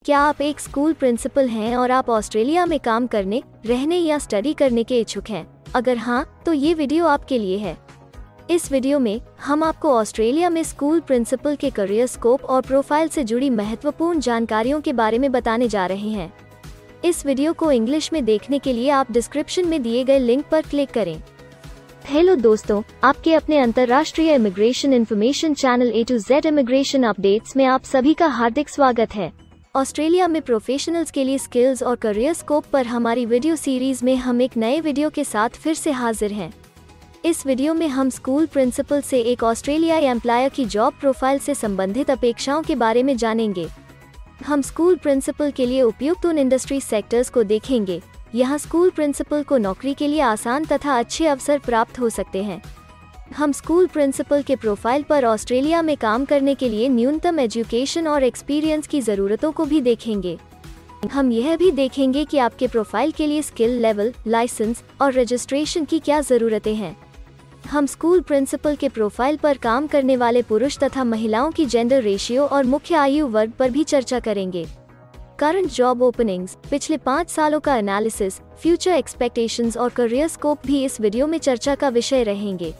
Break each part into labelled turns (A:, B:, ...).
A: क्या आप एक स्कूल प्रिंसिपल हैं और आप ऑस्ट्रेलिया में काम करने, रहने या स्टडी करने के इच्छुक हैं? अगर हाँ, तो ये वीडियो आपके लिए है। इस वीडियो में हम आपको ऑस्ट्रेलिया में स्कूल प्रिंसिपल के करियर स्कोप और प्रोफाइल से जुड़ी महत्वपूर्ण जानकारियों के बारे में बताने जा रहे हैं। इस वीडियो को इंग्लिश में देखने के लिए आप डिस्क्रिप्शन में दिए गए लिंक पर क्लिक करें। हेलो दोस्तों, आपके अपने अंतर्राष्ट्रीय immigration information channel A to Z immigration updates में आप सभी का हार्दिक स्वागत है। ऑस्ट्रेलिया में प्रोफेशनल्स के लिए स्किल्स और करियर स्कोप पर हमारी वीडियो सीरीज में हम एक नए वीडियो के साथ फिर से हाजिर हैं। इस वीडियो में हम स्कूल प्रिंसिपल से एक ऑस्ट्रेलियाई एम्प्लॉयर की जॉब प्रोफाइल से संबंधित अपेक्षाओं के बारे में जानेंगे। हम स्कूल प्रिंसिपल के लिए उपयुक्त उन इंडस्ट्री सेक्टर्स को देखेंगे। यहाँ स्कूल प्रिंसिपल को नौकरी के लिए आसान तथा अच्छे अवसर प्राप्त हो सकते हैं। हम स्कूल प्रिंसिपल के प्रोफाइल पर ऑस्ट्रेलिया में काम करने के लिए न्यूनतम एजुकेशन और एक्सपीरियंस की ज़रूरतों को भी देखेंगे। हम यह भी देखेंगे कि आपके प्रोफाइल के लिए स्किल लेवल, लाइसेंस और रजिस्ट्रेशन की क्या ज़रूरतें हैं। हम स्कूल प्रिंसिपल के प्रोफाइल पर काम करने वाले पुरुष तथा महिलाओं की जेंडर रेशियो और मुख्य आयु वर्ग पर भी चर्चा करेंगे। करंट जॉब ओपनिंग्स, पिछले 5 सालों का एनालिसिस, फ्यूचर एक्सपेक्टेशंस और करियर स्कोप भी इस वीडियो में चर्चा का विषय रहेंगे।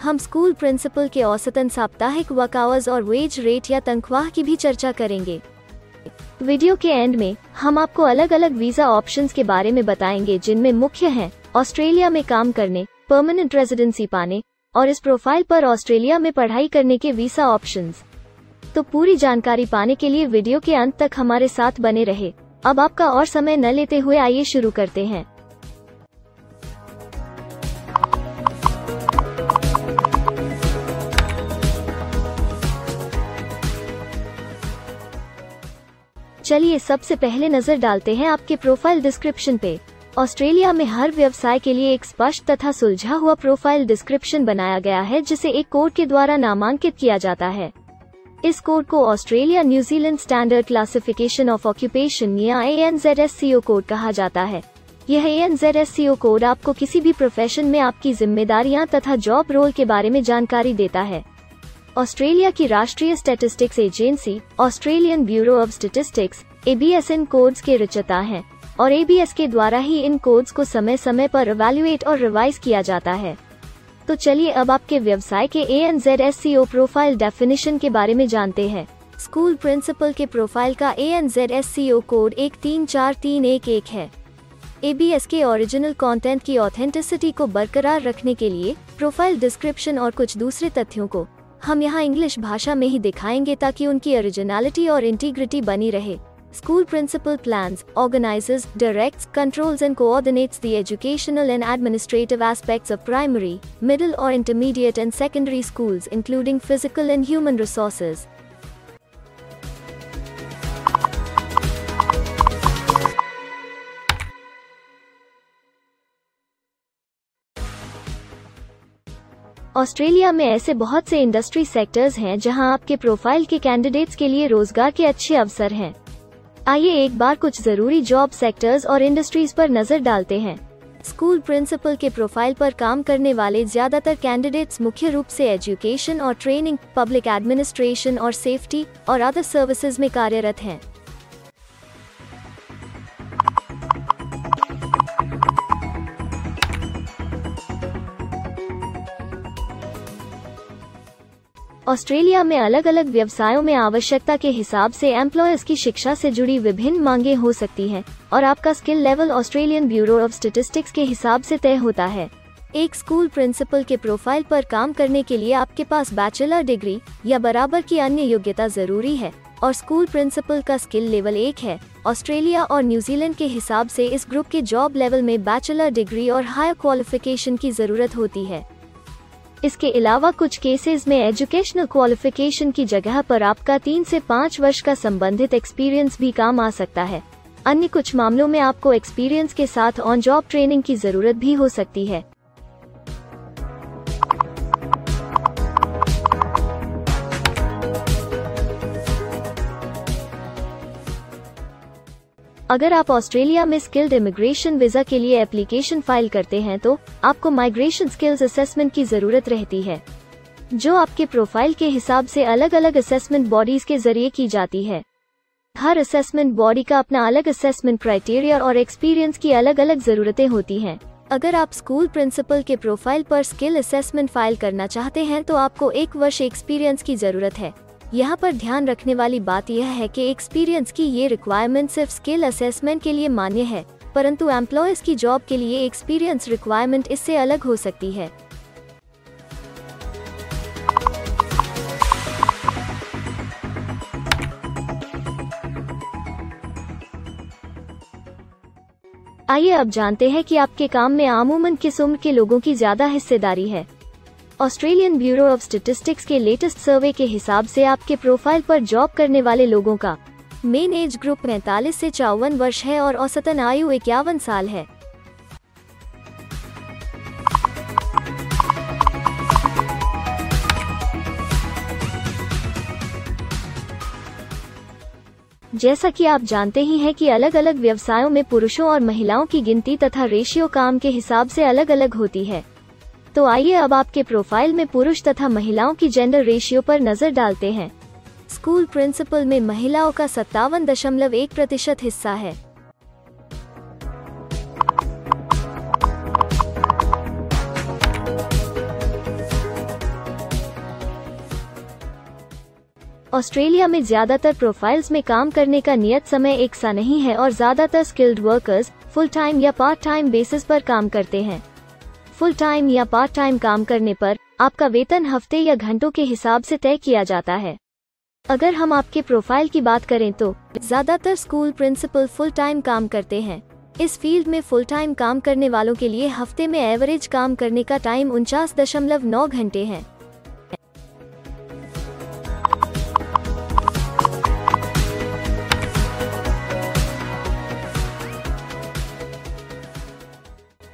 A: हम स्कूल प्रिंसिपल के औसतन साप्ताहिक वर्क आवर्स और वेज रेट या तनख्वाह की भी चर्चा करेंगे। वीडियो के एंड में हम आपको अलग अलग वीजा ऑप्शंस के बारे में बताएंगे, जिनमें मुख्य हैं ऑस्ट्रेलिया में काम करने, परमानेंट रेजिडेंसी पाने और इस प्रोफाइल पर ऑस्ट्रेलिया में पढ़ाई करने के वीजा ऑप्शंस। तो पूरी जानकारी पाने के लिए वीडियो के अंत तक हमारे साथ बने रहे। अब आपका और समय न लेते हुए आइए शुरू करते हैं। चलिए सबसे पहले नजर डालते हैं आपके प्रोफाइल डिस्क्रिप्शन पे। ऑस्ट्रेलिया में हर व्यवसाय के लिए एक स्पष्ट तथा सुलझा हुआ प्रोफाइल डिस्क्रिप्शन बनाया गया है, जिसे एक कोड के द्वारा नामांकित किया जाता है। इस कोड को Australia New Zealand standard classification of occupation या ANZSCO कोड कहा जाता है। यह ANZSCO कोड आपको किसी भी प्रोफेशन में आपकी जिम्मेदारियां तथा जॉब रोल के बारे में जानकारी देता है। ऑस्ट्रेलिया की राष्ट्रीय statistics agency, Australian bureau of statistics, ABS in codes के रचयिता हैं और ABS के द्वारा ही इन कोड्स को समय समय पर इवैल्यूएट और रिवाइज किया जाता है। तो चलिए अब आपके व्यवसाय के ANZSCO प्रोफाइल डेफिनेशन के बारे में जानते हैं। स्कूल प्रिंसिपल के प्रोफाइल का ANZSCO कोड 134311 है। ABS के ओरिजिनल कंटेंट की ऑथेंटिसिटी को बरकरार रखने के लिए प्रोफाइल डिस्क्रिप्शन और कुछ दूसरे तथ्यों को हम यहाँ इंग्लिश भाषा में ही दिखाएंगे, ताकि उनकी ओरिजिनलिटी और इंटीग्रिटी बनी रहे। School principal plans, organizes, directs, controls and coordinates the educational and administrative aspects of primary, middle or intermediate and secondary schools, including physical and human resources. Australia में ऐसे बहुत से इंडस्ट्री सेक्टर्स हैं जहां आपके प्रोफाइल के कैंडिडेट्स के लिए रोजगार के अच्छे अवसर हैं। आइए एक बार कुछ जरूरी जॉब सेक्टर्स और इंडस्ट्रीज पर नजर डालते हैं। स्कूल प्रिंसिपल के प्रोफाइल पर काम करने वाले ज्यादातर कैंडिडेट्स मुख्य रूप से एजुकेशन और ट्रेनिंग, पब्लिक एडमिनिस्ट्रेशन और सेफ्टी और अदर सर्विसेज में कार्यरत हैं। ऑस्ट्रेलिया में अलग अलग व्यवसायों में आवश्यकता के हिसाब से एम्प्लॉयर्स की शिक्षा से जुड़ी विभिन्न मांगें हो सकती हैं और आपका skill level Australian bureau of statistics के हिसाब से तय होता है। एक स्कूल प्रिंसिपल के प्रोफाइल पर काम करने के लिए आपके पास बैचलर डिग्री या बराबर की अन्य योग्यता जरूरी है और स्कूल प्रिंसिपल का स्किल लेवल 1 है। ऑस्ट्रेलिया और न्यूजीलैंड के हिसाब से इस ग्रुप के जॉब लेवल में बैचलर डिग्री और हायर क्वालिफिकेशन की जरूरत होती है। इसके अलावा कुछ केसेस में एजुकेशनल क्वालिफिकेशन की जगह पर आपका 3 से 5 वर्ष का संबंधित एक्सपीरियंस भी काम आ सकता है। अन्य कुछ मामलों में आपको एक्सपीरियंस के साथ ऑन जॉब ट्रेनिंग की जरूरत भी हो सकती है। अगर आप ऑस्ट्रेलिया में स्किल्ड इमिग्रेशन वीजा के लिए एप्लीकेशन फाइल करते हैं तो आपको माइग्रेशन स्किल्स असेसमेंट की जरूरत रहती है, जो आपके प्रोफाइल के हिसाब से अलग अलग असेसमेंट बॉडीज के जरिए की जाती है। हर असेसमेंट बॉडी का अपना अलग असेसमेंट क्राइटेरिया और एक्सपीरियंस की अलग अलग ज़रूरतें होती हैं। अगर आप स्कूल प्रिंसिपल के प्रोफाइल पर स्किल असेसमेंट फाइल करना चाहते हैं तो आपको 1 वर्ष एक्सपीरियंस की ज़रूरत है। यहाँ पर ध्यान रखने वाली बात यह है कि एक्सपीरियंस की ये रिक्वायरमेंट सिर्फ स्किल असेसमेंट के लिए मान्य है, परंतु एम्प्लॉयर्स की जॉब के लिए एक्सपीरियंस रिक्वायरमेंट इससे अलग हो सकती है। आइए अब जानते हैं कि आपके काम में आमूमन किस उम्र के लोगों की ज्यादा हिस्सेदारी है। ऑस्ट्रेलियन ब्यूरो ऑफ स्टैटिस्टिक्स के लेटेस्ट सर्वे के हिसाब से आपके प्रोफाइल पर जॉब करने वाले लोगों का मेन एज ग्रुप 45 से 54 वर्ष है और औसतन आयु 51 साल है। जैसा कि आप जानते ही हैं कि अलग अलग व्यवसायों में पुरुषों और महिलाओं की गिनती तथा रेशियो काम के हिसाब से अलग अलग होती है। तो आइए अब आपके प्रोफाइल में पुरुष तथा महिलाओं की जेंडर रेशियो पर नजर डालते हैं। स्कूल प्रिंसिपल में महिलाओं का 57.1% हिस्सा है। ऑस्ट्रेलिया में ज्यादातर प्रोफाइल्स में काम करने का नियत समय एक सा नहीं है और ज्यादातर स्किल्ड वर्कर्स फुल टाइम या पार्ट टाइम बेसिस पर काम करते हैं। फुल टाइम या पार्ट टाइम काम करने पर आपका वेतन हफ्ते या घंटों के हिसाब से तय किया जाता है। अगर हम आपके प्रोफाइल की बात करें तो ज्यादातर स्कूल प्रिंसिपल फुल टाइम काम करते हैं। इस फील्ड में फुल टाइम काम करने वालों के लिए हफ्ते में एवरेज काम करने का टाइम 49.9 घंटे है।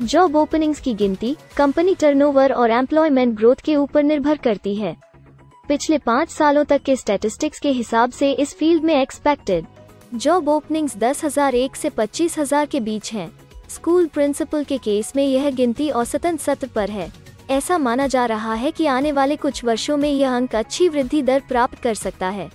A: जॉब ओपनिंग्स की गिनती कंपनी टर्नओवर और एम्प्लॉयमेंट ग्रोथ के ऊपर निर्भर करती है। पिछले 5 सालों तक के स्टैटिस्टिक्स के हिसाब से इस फील्ड में एक्सपेक्टेड जॉब ओपनिंग्स 10,001 से 25,000 के बीच हैं। स्कूल प्रिंसिपल के केस में यह गिनती औसतन 70 पर है। ऐसा माना जा रहा है कि आने वाले कुछ वर्षों में यह अंक अच्छी वृद्धि दर प्राप्त कर सकता है।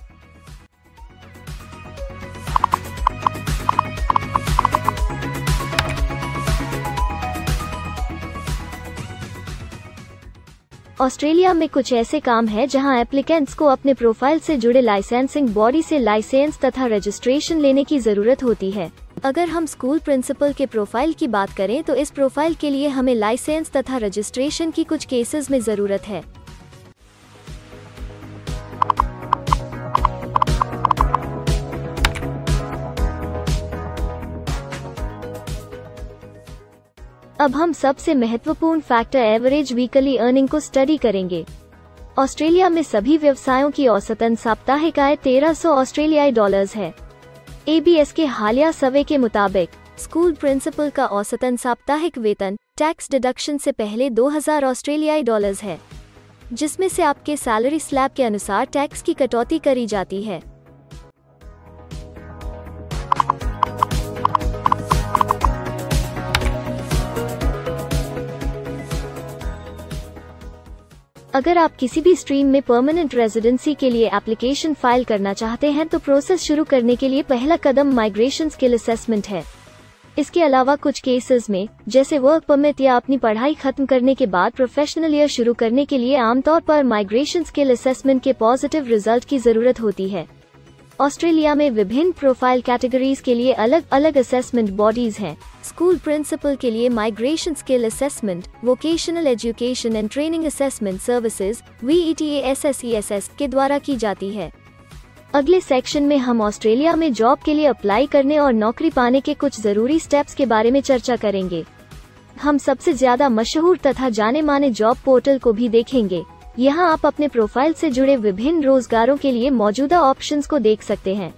A: ऑस्ट्रेलिया में कुछ ऐसे काम हैं जहां एप्लीकेंट्स को अपने प्रोफाइल से जुड़े लाइसेंसिंग बॉडी से लाइसेंस तथा रजिस्ट्रेशन लेने की जरूरत होती है। अगर हम स्कूल प्रिंसिपल के प्रोफाइल की बात करें तो इस प्रोफाइल के लिए हमें लाइसेंस तथा रजिस्ट्रेशन की कुछ केसेस में जरूरत है। अब हम सबसे महत्वपूर्ण फैक्टर एवरेज वीकली अर्निंग को स्टडी करेंगे। ऑस्ट्रेलिया में सभी व्यवसायों की औसतन साप्ताहिक आय 1300 ऑस्ट्रेलियाई डॉलर्स है। ABS के हालिया सर्वे के मुताबिक स्कूल प्रिंसिपल का औसतन साप्ताहिक वेतन टैक्स डिडक्शन से पहले 2000 ऑस्ट्रेलियाई डॉलर्स है, जिसमें से आपके सैलरी स्लैब के अनुसार टैक्स की कटौती करी जाती है। अगर आप किसी भी स्ट्रीम में परमानेंट रेजिडेंसी के लिए एप्लीकेशन फाइल करना चाहते हैं तो प्रोसेस शुरू करने के लिए पहला कदम माइग्रेशन स्किल असेसमेंट है। इसके अलावा कुछ केसेस में जैसे वर्क परमिट या अपनी पढ़ाई खत्म करने के बाद प्रोफेशनल ईयर शुरू करने के लिए आमतौर पर माइग्रेशन स्किल असेसमेंट के पॉजिटिव रिजल्ट की जरूरत होती है। ऑस्ट्रेलिया में विभिन्न प्रोफाइल कैटेगरीज के लिए अलग अलग असेसमेंट बॉडीज हैं। स्कूल प्रिंसिपल के लिए migration skill assessment vocational education and training assessment services VETASSESS के द्वारा की जाती है। अगले सेक्शन में हम ऑस्ट्रेलिया में जॉब के लिए अप्लाई करने और नौकरी पाने के कुछ जरूरी स्टेप्स के बारे में चर्चा करेंगे। हम सबसे ज्यादा मशहूर तथा जाने माने जॉब पोर्टल को भी देखेंगे। यहाँ आप अपने प्रोफाइल से जुड़े विभिन्न रोजगारों के लिए मौजूदा ऑप्शंस को देख सकते हैं।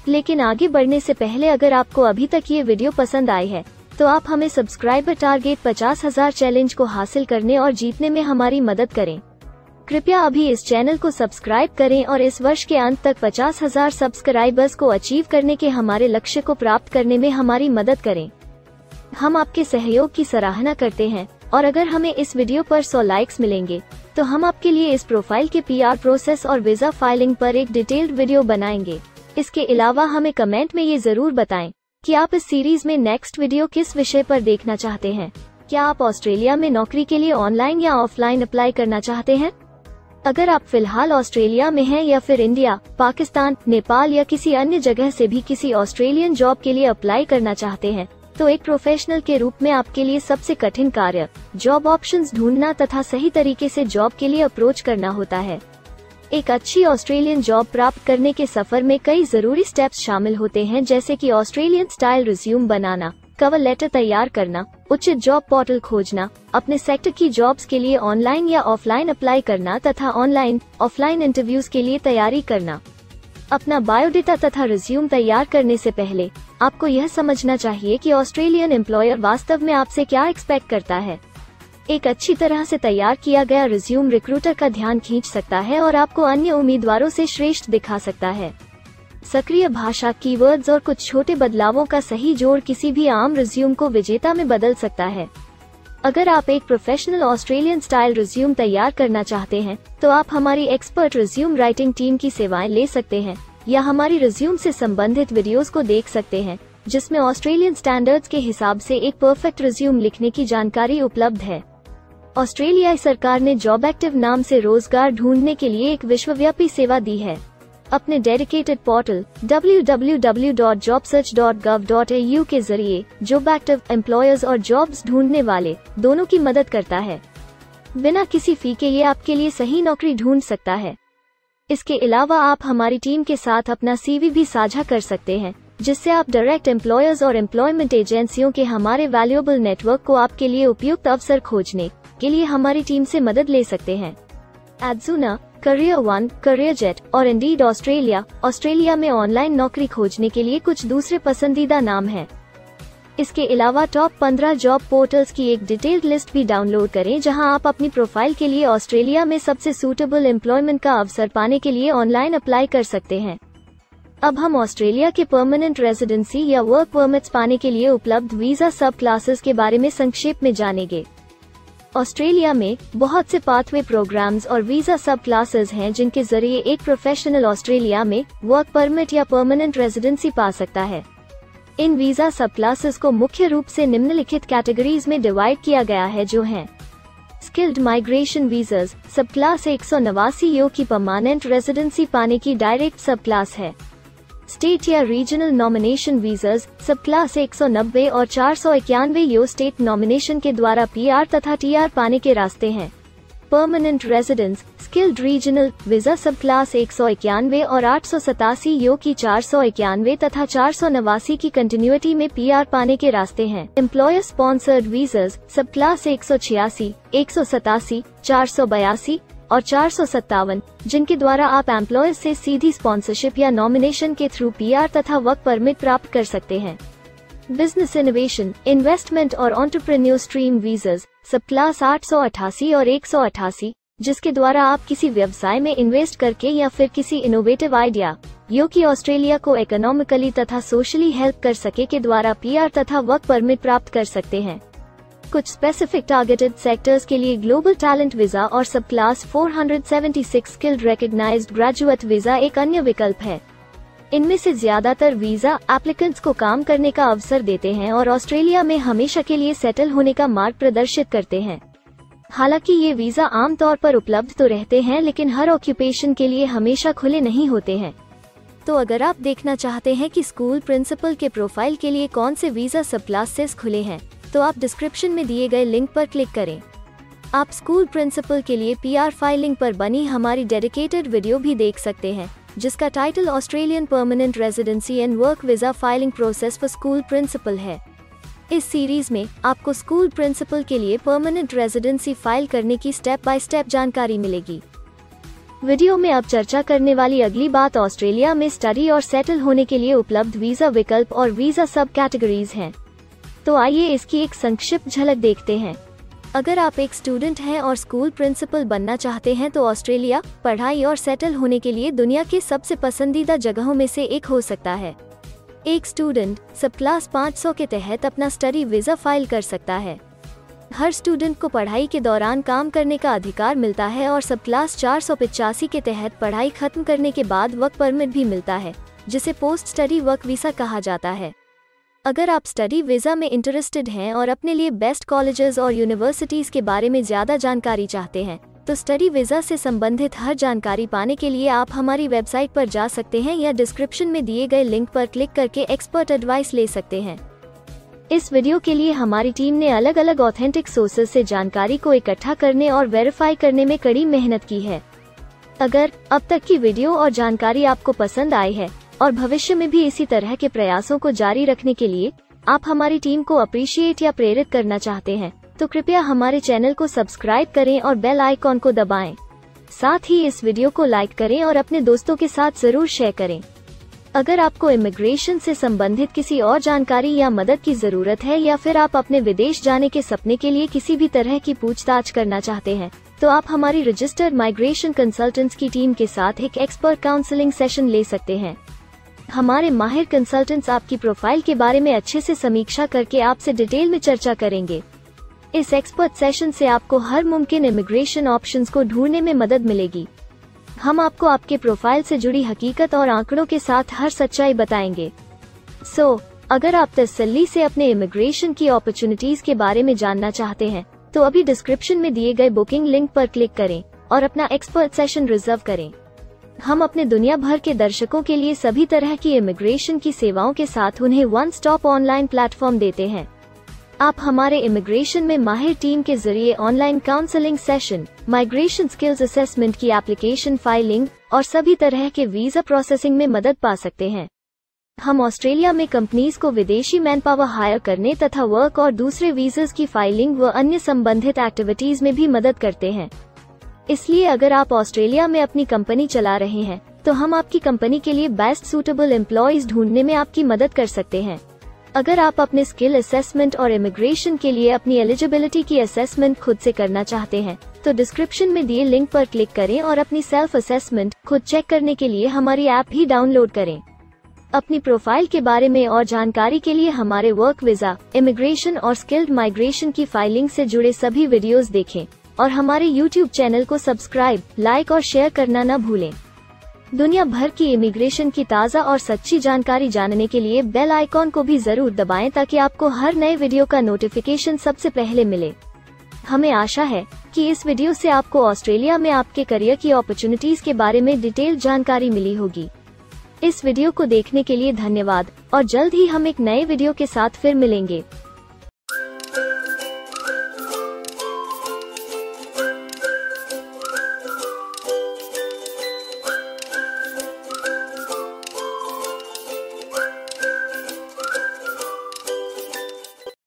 A: लेकिन आगे बढ़ने से पहले अगर आपको अभी तक ये वीडियो पसंद आई है तो आप हमें सब्सक्राइबर टारगेट 50,000 चैलेंज को हासिल करने और जीतने में हमारी मदद करें। कृपया अभी इस चैनल को सब्सक्राइब करें और इस वर्ष के अंत तक 50,000 सब्सक्राइबर्स को अचीव करने के हमारे लक्ष्य को प्राप्त करने में हमारी मदद करें। हम आपके सहयोग की सराहना करते हैं और अगर हमें इस वीडियो पर 100 लाइक्स मिलेंगे तो हम आपके लिए इस प्रोफाइल के PR प्रोसेस और वीजा फाइलिंग पर एक डिटेल्ड वीडियो बनाएंगे। इसके अलावा हमें कमेंट में ये जरूर बताएं कि आप इस सीरीज में नेक्स्ट वीडियो किस विषय पर देखना चाहते हैं। क्या आप ऑस्ट्रेलिया में नौकरी के लिए ऑनलाइन या ऑफलाइन अप्लाई करना चाहते हैं? अगर आप फिलहाल ऑस्ट्रेलिया में हैं या फिर इंडिया, पाकिस्तान, नेपाल या किसी अन्य जगह से भी किसी ऑस्ट्रेलियन जॉब के लिए अप्लाई करना चाहते हैं, तो एक प्रोफेशनल के रूप में आपके लिए सबसे कठिन कार्य जॉब ऑप्शंस ढूंढना तथा सही तरीके से जॉब के लिए अप्रोच करना होता है। एक अच्छी ऑस्ट्रेलियन जॉब प्राप्त करने के सफर में कई जरूरी स्टेप्स शामिल होते हैं, जैसे कि ऑस्ट्रेलियन स्टाइल रिज्यूम बनाना, कवर लेटर तैयार करना, उचित जॉब पोर्टल खोजना, अपने सेक्टर की जॉब्स के लिए ऑनलाइन या ऑफलाइन अप्लाई करना तथा ऑनलाइन ऑफलाइन इंटरव्यूज के लिए तैयारी करना। अपना बायोडेटा तथा रिज्यूम तैयार करने से पहले आपको यह समझना चाहिए कि ऑस्ट्रेलियन एम्प्लॉयर वास्तव में आपसे क्या एक्सपेक्ट करता है। एक अच्छी तरह से तैयार किया गया रिज्यूम रिक्रूटर का ध्यान खींच सकता है और आपको अन्य उम्मीदवारों से श्रेष्ठ दिखा सकता है। सक्रिय भाषा, कीवर्ड्स और कुछ छोटे बदलावों का सही जोड़ किसी भी आम रिज्यूम को विजेता में बदल सकता है। अगर आप एक प्रोफेशनल ऑस्ट्रेलियन स्टाइल रिज्यूम तैयार करना चाहते हैं, तो आप हमारी एक्सपर्ट रिज्यूम राइटिंग टीम की सेवाएं ले सकते हैं या हमारी रिज्यूम से संबंधित वीडियोस को देख सकते हैं, जिसमें ऑस्ट्रेलियन स्टैंडर्ड्स के हिसाब से एक परफेक्ट रिज्यूम लिखने की जानकारी उपलब्ध है। ऑस्ट्रेलियाई सरकार ने जॉब एक्टिव नाम से रोजगार ढूंढने के लिए एक विश्वव्यापी सेवा दी है। अपने डेडिकेटेड पोर्टल www.jobsearch.gov.au के जरिए जॉब एक्टिव एम्प्लॉयर्स और जॉब्स ढूंढने वाले दोनों की मदद करता है। बिना किसी फी के ये आपके लिए सही नौकरी ढूंढ सकता है। इसके अलावा आप हमारी टीम के साथ अपना CV भी साझा कर सकते हैं, जिससे आप डायरेक्ट एम्प्लॉयर्स और एम्प्लॉयमेंट एजेंसियों के हमारे वैल्यूएबल नेटवर्क को आपके लिए उपयुक्त अवसर खोजने के लिए हमारी टीम से मदद ले सकते हैं। एडजुना, करियर वन, करियर जेट और इंडीड ऑस्ट्रेलिया में ऑनलाइन नौकरी खोजने के लिए कुछ दूसरे पसंदीदा नाम हैं। इसके अलावा टॉप 15 जॉब पोर्टल्स की एक डिटेल्ड लिस्ट भी डाउनलोड करें, जहां आप अपनी प्रोफाइल के लिए ऑस्ट्रेलिया में सबसे सूटेबल एम्प्लॉयमेंट का अवसर पाने के लिए ऑनलाइन अप्लाई कर सकते हैं। अब हम ऑस्ट्रेलिया के परमानेंट रेजिडेंसी या वर्क परमिट्स पाने के लिए उपलब्ध वीजा सब क्लासेस के बारे में संक्षेप में जानेंगे। ऑस्ट्रेलिया में बहुत से पाथवे प्रोग्राम्स और वीजा सब क्लासेस हैं, जिनके जरिए एक प्रोफेशनल ऑस्ट्रेलिया में वर्क परमिट या परमानेंट रेजिडेंसी पा सकता है। इन वीजा सब क्लासेस को मुख्य रूप से निम्नलिखित कैटेगरीज में डिवाइड किया गया है, जो हैं स्किल्ड माइग्रेशन वीजास सब क्लास 189 यो की परमानेंट रेजिडेंसी पाने की डायरेक्ट सब क्लास है। स्टेट या रीजनल नॉमिनेशन वीजास सब क्लास 190 और 491 यो स्टेट नॉमिनेशन के द्वारा PR तथा TR पाने के रास्ते हैं। Permanent residence skilled regional visa सब क्लास 191 और 887 यो की 491 तथा 489 की कंटिन्यूटी में PR पाने के रास्ते हैं। एम्प्लॉयर स्पॉन्सर्ड वीजास सब क्लास 186, 187, 482 और 457, जिनके द्वारा आप एम्प्लॉयर से सीधी स्पॉन्सरशिप या नॉमिनेशन के थ्रू PR तथा वर्क परमिट प्राप्त कर सकते हैं। बिजनेस इनोवेशन, इन्वेस्टमेंट और एंटरप्रेन्योर स्ट्रीम वीजास सब क्लास 888 और 188, जिसके द्वारा आप किसी व्यवसाय में इन्वेस्ट करके या फिर किसी इनोवेटिव आइडिया यो कि ऑस्ट्रेलिया को इकोनॉमिकली तथा सोशली हेल्प कर सके के द्वारा PR तथा वर्क परमिट प्राप्त कर सकते हैं। कुछ स्पेसिफिक टारगेटेड सेक्टर्स के लिए ग्लोबल टैलेंट वीजा और subclass 476 skilled recognised graduate visa एक अन्य विकल्प है। इनमें से ज्यादातर वीजा एप्लीकेंट्स को काम करने का अवसर देते हैं और ऑस्ट्रेलिया में हमेशा के लिए सेटल होने का मार्ग प्रदर्शित करते हैं। हालांकि ये वीजा आमतौर पर उपलब्ध तो रहते हैं, लेकिन हर ऑक्यूपेशन के लिए हमेशा खुले नहीं होते हैं। तो अगर आप देखना चाहते हैं कि स्कूल प्रिंसिपल के प्रोफाइल के लिए कौन से वीजा सब क्लासेस खुले हैं, तो आप डिस्क्रिप्शन में दिए गए लिंक पर क्लिक करें। आप स्कूल प्रिंसिपल के लिए PR फाइलिंग पर बनी हमारी डेडिकेटेड वीडियो भी देख सकते हैं, जिसका title Australian permanent residency and work visa filing process for school principal है। इस सीरीज में आपको स्कूल प्रिंसिपल के लिए परमानेंट रेजिडेंसी फाइल करने की स्टेप बाय स्टेप जानकारी मिलेगी। वीडियो में अब चर्चा करने वाली अगली बात ऑस्ट्रेलिया में स्टडी और सेटल होने के लिए उपलब्ध वीजा विकल्प और वीजा सब कैटेगरीज हैं। तो आइए इसकी एक संक्षिप्त झलक देखते हैं। अगर आप एक स्टूडेंट हैं और स्कूल प्रिंसिपल बनना चाहते हैं, तो ऑस्ट्रेलिया पढ़ाई और सेटल होने के लिए दुनिया के सबसे पसंदीदा जगहों में से एक हो सकता है। एक स्टूडेंट सब क्लास 500 के तहत अपना स्टडी वीजा फाइल कर सकता है। हर स्टूडेंट को पढ़ाई के दौरान काम करने का अधिकार मिलता है और सब क्लास 485 के तहत पढ़ाई खत्म करने के बाद वर्क परमिट भी मिलता है, जिसे पोस्ट स्टडी वर्क वीज़ा कहा जाता है। अगर आप स्टडी वीज़ा में इंटरेस्टेड हैं और अपने लिए बेस्ट कॉलेजेस और यूनिवर्सिटीज़ के बारे में ज़्यादा जानकारी चाहते हैं, तो स्टडी वीज़ा से संबंधित हर जानकारी पाने के लिए आप हमारी वेबसाइट पर जा सकते हैं या डिस्क्रिप्शन में दिए गए लिंक पर क्लिक करके एक्सपर्ट एडवाइस ले सकते हैं। इस वीडियो के लिए हमारी टीम ने अलग अलग ऑथेंटिक सोर्सेज से जानकारी को इकट्ठा करने और वेरीफाई करने में कड़ी मेहनत की है। अगर अब तक की वीडियो और जानकारी आपको पसंद आई है और भविष्य में भी इसी तरह के प्रयासों को जारी रखने के लिए आप हमारी टीम को अप्रिशिएट या प्रेरित करना चाहते हैं, तो कृपया हमारे चैनल को सब्सक्राइब करें और बेल आइकॉन को दबाएं। साथ ही इस वीडियो को लाइक करें और अपने दोस्तों के साथ जरूर शेयर करें। अगर आपको इमिग्रेशन से संबंधित किसी और जानकारी या मदद की जरूरत है या फिर आप अपने विदेश जाने के सपने के लिए किसी भी तरह की पूछताछ करना चाहते हैं, तो आप हमारी रजिस्टर्ड माइग्रेशन कंसल्टेंट्स की टीम के साथ एक एक्सपर्ट काउंसलिंग सेशन ले सकते हैं। हमारे माहिर कंसल्टेंट्स आपकी प्रोफाइल के बारे में अच्छे से समीक्षा करके आपसे डिटेल में चर्चा करेंगे। इस एक्सपर्ट सेशन से आपको हर मुमकिन इमिग्रेशन ऑप्शंस को ढूंढने में मदद मिलेगी। हम आपको आपके प्रोफाइल से जुड़ी हकीकत और आंकड़ों के साथ हर सच्चाई बताएंगे। अगर आप तसल्ली से अपने इमिग्रेशन की अपॉर्चुनिटीज के बारे में जानना चाहते हैं, तो अभी डिस्क्रिप्शन में दिए गए बुकिंग लिंक पर क्लिक करें और अपना एक्सपर्ट सेशन रिजर्व करें। हम अपने दुनिया भर के दर्शकों के लिए सभी तरह की इमिग्रेशन की सेवाओं के साथ उन्हें वन स्टॉप ऑनलाइन प्लेटफॉर्म देते हैं। आप हमारे इमिग्रेशन में माहिर टीम के जरिए online counselling session, migration skills assessment की एप्लीकेशन फाइलिंग और सभी तरह के वीजा प्रोसेसिंग में मदद पा सकते हैं। हम ऑस्ट्रेलिया में कंपनीज को विदेशी मैनपावर हायर करने तथा वर्क और दूसरे वीजास की फाइलिंग व अन्य संबंधित एक्टिविटीज में भी मदद करते हैं। इसलिए अगर आप ऑस्ट्रेलिया में अपनी कंपनी चला रहे हैं, तो हम आपकी कंपनी के लिए बेस्ट सूटेबल एम्प्लॉयज ढूंढने में आपकी मदद कर सकते हैं। अगर आप अपने स्किल असेसमेंट और इमिग्रेशन के लिए अपनी एलिजिबिलिटी की असेसमेंट खुद से करना चाहते हैं, तो डिस्क्रिप्शन में दिए लिंक पर क्लिक करें और अपनी सेल्फ असेसमेंट खुद चेक करने के लिए हमारी ऐप भी डाउनलोड करें। अपनी प्रोफाइल के बारे में और जानकारी के लिए हमारे वर्क वीजा, इमिग्रेशन और स्किल्ड माइग्रेशन की फाइलिंग से जुड़े सभी वीडियोस देखें और हमारे YouTube चैनल को सब्सक्राइब, लाइक और शेयर करना न भूलें। दुनिया भर की इमिग्रेशन की ताज़ा और सच्ची जानकारी जानने के लिए बेल आइकॉन को भी जरूर दबाएं ताकि आपको हर नए वीडियो का नोटिफिकेशन सबसे पहले मिले। हमें आशा है कि इस वीडियो से आपको ऑस्ट्रेलिया में आपके करियर की अपॉर्चुनिटीज के बारे में डिटेल जानकारी मिली होगी। इस वीडियो को देखने के लिए धन्यवाद और जल्द ही हम एक नए वीडियो के साथ फिर मिलेंगे।